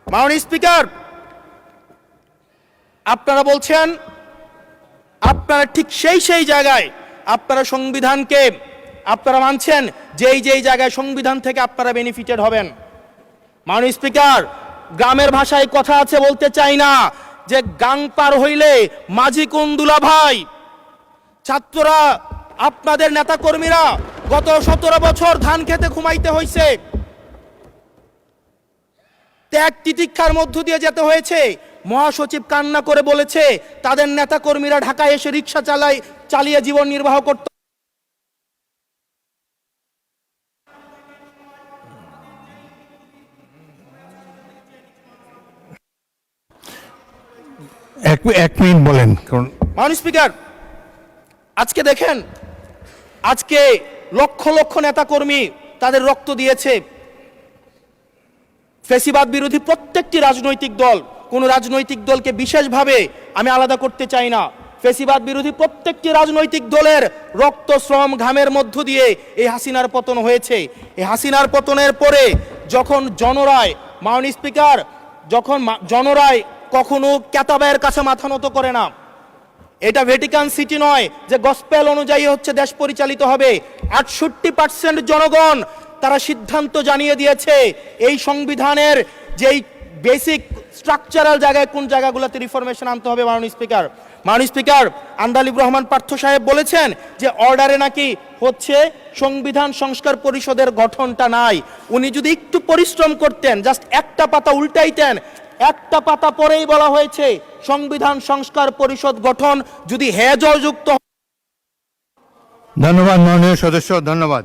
মাননীয় স্পিকার, আপনারা বলছেন আপনারা ঠিক সেই জায়গায় আপনারা সংবিধানকে আপনারা মানছেন যেই জায়গায় সংবিধান থেকে আপনারা বেনিফিটেড হবেন। মাননীয় স্পিকার, গ্রামের ভাষায় কথা আছে, বলতে চাই না, যে গাং পার হইলে মাঝি কোন দুলা ভাই। ছাত্ররা, আপনাদের নেতা কর্মীরা গত 17 বছর ধান খেতে ঘুমাইতে হয়েছে, ত্যাগ তিতিক্ষার মধ্য দিয়ে যেতে হয়েছে। মহাসচিব কান্না করে বলেছে তাদের নেতা কর্মীরা ঢাকায় এসে রিক্সা চালিয়ে জীবন নির্বাহ করত। এক মিনিট বলেন। মাননীয় স্পিকার, আজকে দেখেন, আজকে লক্ষ লক্ষ নেতা কর্মী তাদের রক্ত দিয়েছে। ফ্যাসিবাদ বিরোধী প্রত্যেকটি রাজনৈতিক দল, কোন রাজনৈতিক দলকে বিশেষভাবে আমি আলাদা করতে চাই না, ফ্যাসিবাদ বিরোধী প্রত্যেকটি রাজনৈতিক দলের রক্ত শ্রম ঘামের মধ্য দিয়ে এই হাসিনার পতন হয়েছে। এই হাসিনার পতনের পরে যখন জনরায়, মাননীয় স্পিকার, যখন জনরায় কখনো কেতাবের কাছে মাথা নত করে না। এটা ভ্যাটিকান সিটি নয় যে গসপেল অনুযায়ী হচ্ছে দেশ পরিচালিত হবে। 68% জনগণ তারা সিদ্ধান্ত জানিয়ে দিয়েছে এই সংবিধানের যেই বেসিক স্ট্রাকচারাল জায়গায় কোন জায়গাগুলোতে রিফরমেশন আনতে হবে। মাননীয় স্পিকার, আন্দালিব রহমান পার্থ সাহেব বলেছেন যে অর্ডারে নাকি হচ্ছে সংবিধান সংস্কার পরিষদের গঠনটা নাই। উনি যদি একটু পরিশ্রম করতেন, জাস্ট একটা পাতা উল্টাইতেন, একটা পাতা পরেই বলা হয়েছে সংবিধান সংস্কার পরিষদ গঠন যদি হেজযুক্ত। ধন্যবাদ মাননীয় সদস্য, ধন্যবাদ।